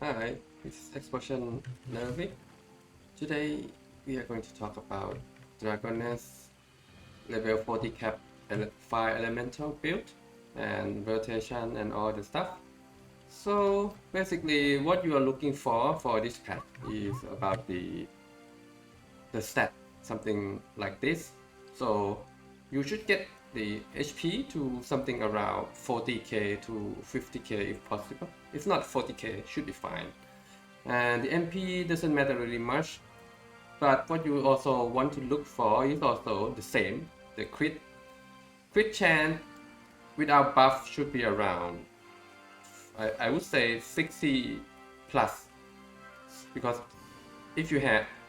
Hi, this is Explosion Nervy. Today we are going to talk about Dragoness level 40 cap fire elemental build and rotation and all the stuff. So basically what you are looking for this pack is about the stat, something like this. So you should get the HP to something around 40k to 50k if possible. If not 40k, should be fine. And the MP doesn't matter really much, but what you also want to look for is also the same. The crit chance without buff should be around, I would say 60 plus, because if you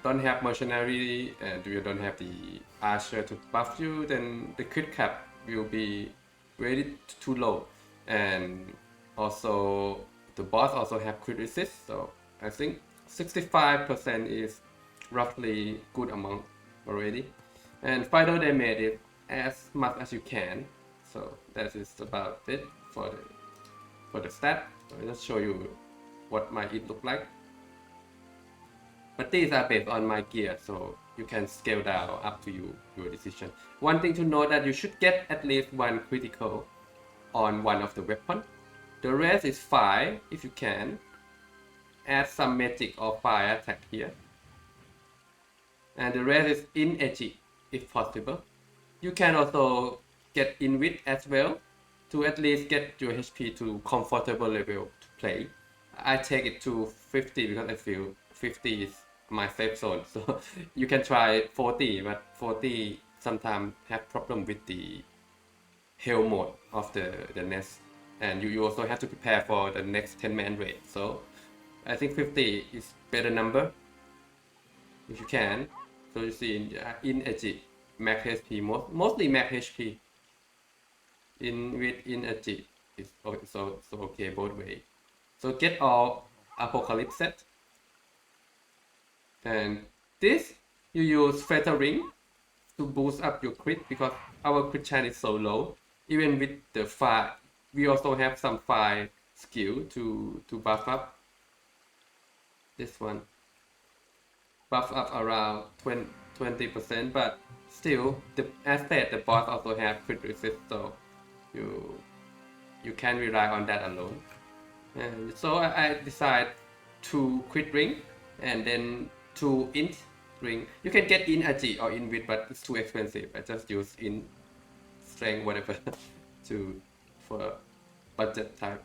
don't have mercenary and you don't have the archer to buff you, then the crit cap will be very too low, and also the boss also have crit resist, so I think 65% is roughly good amount already, and final damage is as much as you can. So that is about it for the stat. So I'll just show you what my it look like. But these are based on my gear, so you can scale down up to your decision. One thing to note that you should get at least one critical on one of the weapon. The rest is fire if you can. Add some magic or fire attack here. And the rest is in edgy if possible. You can also get in wit as well to at least get your HP to comfortable level to play. I take it to 50 because I feel 50 is my safe zone. So you can try 40, but 40 sometimes have problem with the hell mode of the nest, and you also have to prepare for the next 10-man raid. So I think 50 is better number if you can. So you see in edgy max HP, mostly max HP. In edgy is so okay both way. So get all apocalypse set. And this you use feather ring to boost up your crit because our crit chance is so low. Even with the fire, we also have some fire skill to buff up. This one buff up around 20%, but still as said, the boss also have crit resist, so you can rely on that alone. And so I decide to crit ring and then 2 int ring. You can get in ag or in wit, but it's too expensive. I just use in strength whatever for budget type,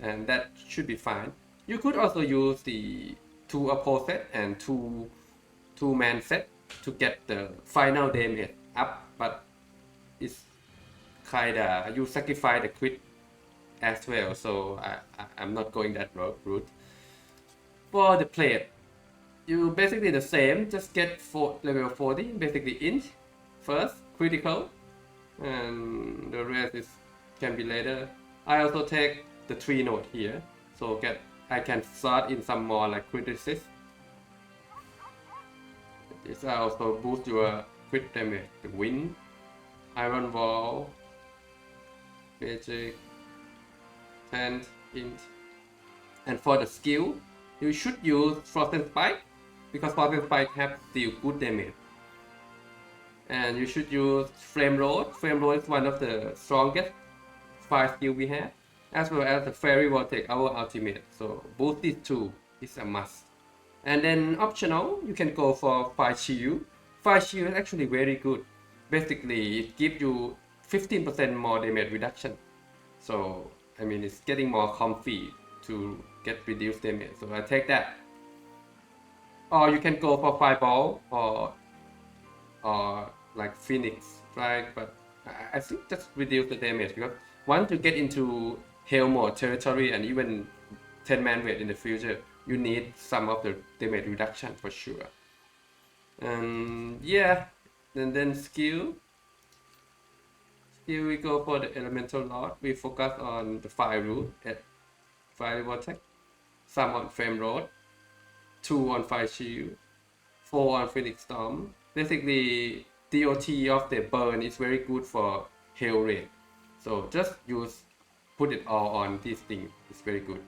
and that should be fine. You could also use the 2 oppose set and 2-man set to get the final damage up, but it's kinda you sacrifice the crit as well, so I'm not going that route. For the plate, you basically the same, just get level 40, basically int first, critical, and the rest can be later. I also take the 3 node here, so I can start in some more like crit resist. This also boost your crit damage, the wind, iron wall, magic, and int. And for the skill, you should use frozen spike because frozen spike have deal good damage. And you should use flame road. Flame road is one of the strongest fire skill we have, as well as the fairy vortex, our ultimate. So both these two is a must. And then optional, you can go for fire shield. Fire shield is actually very good. Basically, it gives you 15% more damage reduction. So I mean, it's getting more comfy to get reduced damage. So I take that. Or you can go for fireball or like phoenix strike, but I think just reduce the damage because once you get into hell mode territory and even 10-man raid in the future, you need some of the damage reduction for sure. And yeah, and then skill. Here we go for the elemental lord. We focus on the fire root at fire vortex, some on flame road, 2 on fire shield, 4 on phoenix storm. Basically, DOT of the burn is very good for hell raid. So just put it all on this thing. It's very good.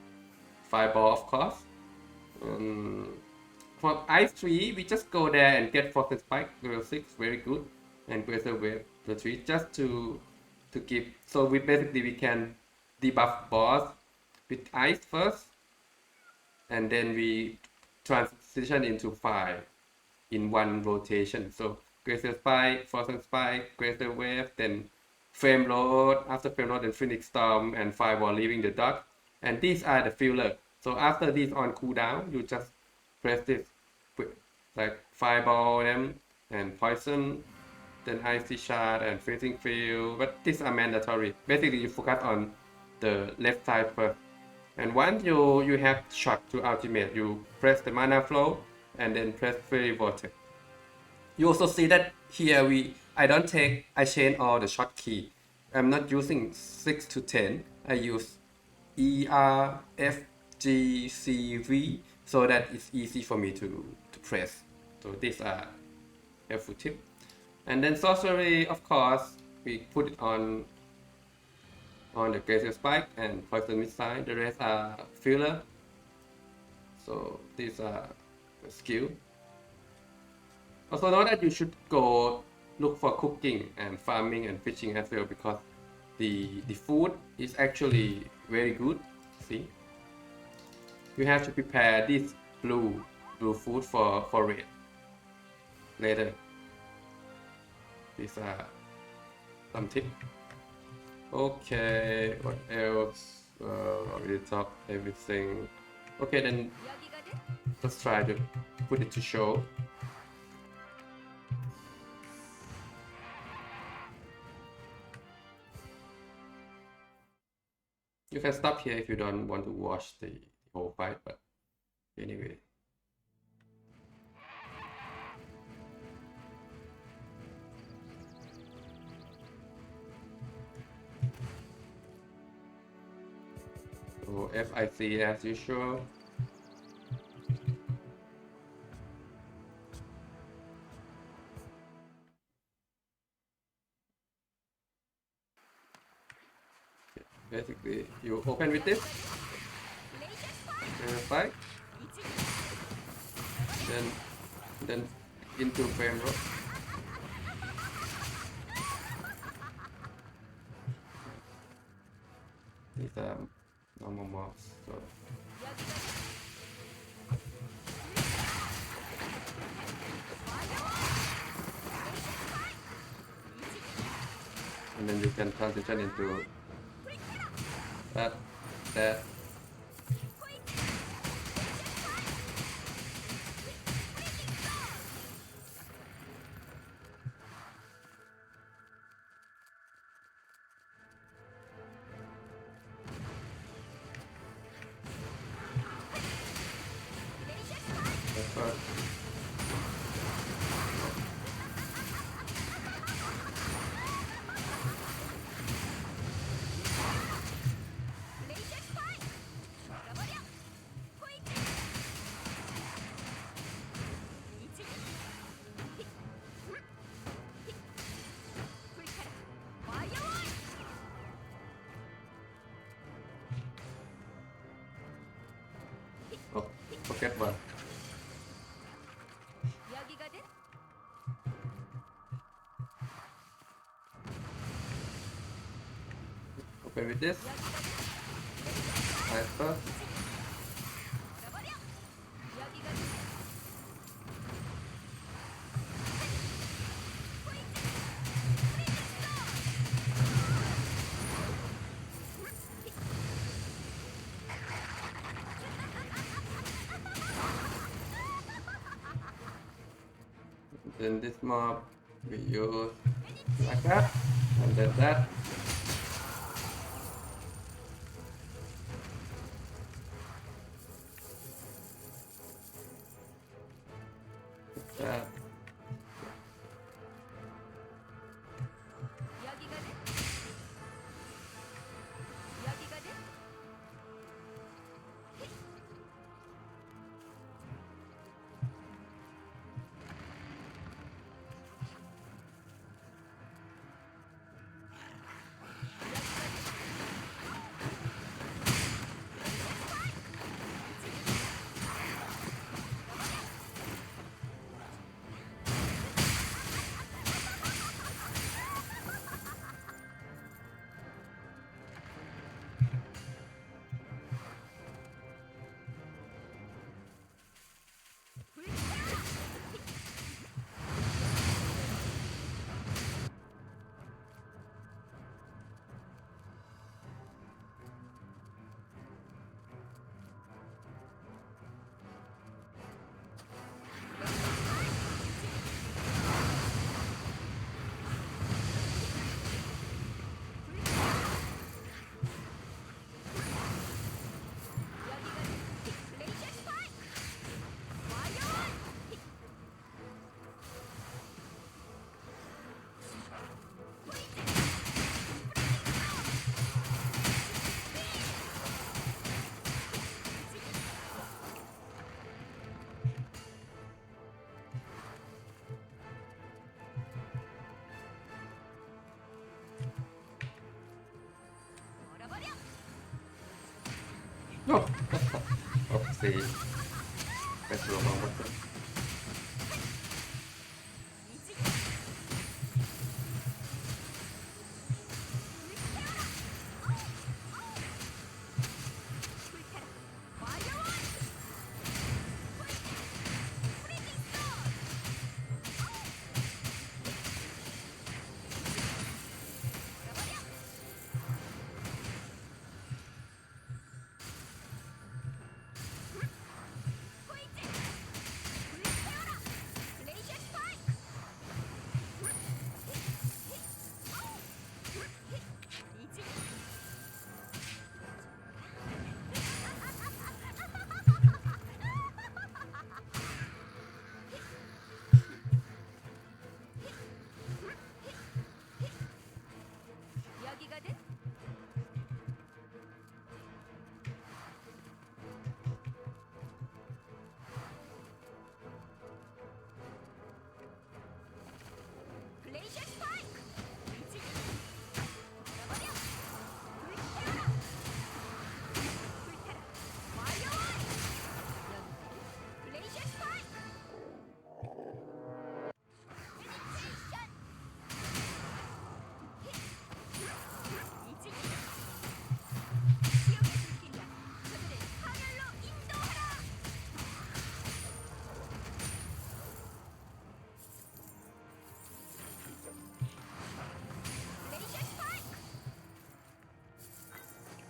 Fireball, of course. For Ice 3, we just go there and get Frozen Spike level 6, very good, and Greater Wave level 3 just to give. So we can debuff boss with Ice first, and then we transition into 5 in one rotation. So Greater Spike, Frozen Spike, Greater Wave, then Flame Load, after Flame Load, then Phoenix Storm, and Fireball leaving the dock. And these are the filler. So after these on cooldown, you just press this, like Fireball them, and Poison, then Icy Shard, and Freezing Field. But these are mandatory. Basically, you focus on the left side first. And once you have shot to ultimate, you press the mana flow, and then press Fairy Vortex. You also see that here I change all the shortcut. I'm not using 6 to 10. I use E, R, F, G, C, V, so that it's easy for me to press. So these are helpful tips. And then sorcery, of course, we put it on the Greater Spike and Poison Missile. The rest are filler. So these are the skill. Also know that you should go look for cooking and farming and fishing as well, because the food is actually very good. See, you have to prepare this blue food for red later. These are some tips. Okay, what else? We talked everything. Okay, then let's try to put it to show. You can stop here if you don't want to watch the whole fight, but anyway. So FIC as usual. Basically, you open with this, spike, then into frame roll. These are normal mobs. So. And then you can transition into that. Oh, forget one. Open with this. Nice first. Then this mob we use like that, and then that. That. see. Let's roll on with it.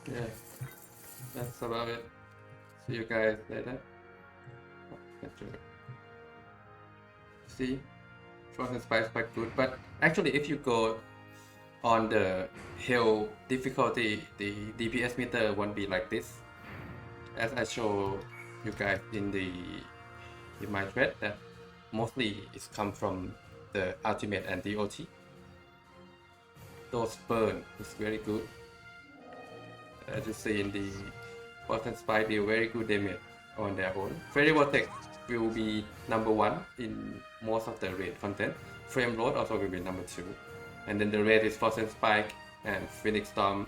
Yeah, that's about it. See you guys later. See, frozen spice quite good, but actually if you go on the hill difficulty, the DPS meter won't be like this. As I show you guys in my thread, that mostly it's come from the ultimate and DOT. Those burn is very good. As you see in the Boston Spy deal very good damage on their own. Fairy Vortex will be number 1 in most of the raid content. Frame Load also will be number 2. And then the raid is Frozen Spike and Phoenix Storm,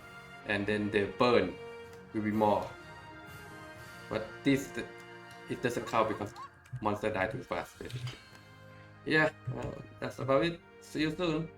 and then the burn will be more. But this, it doesn't count because monster die too fast basically. Yeah, that's about it. See you soon.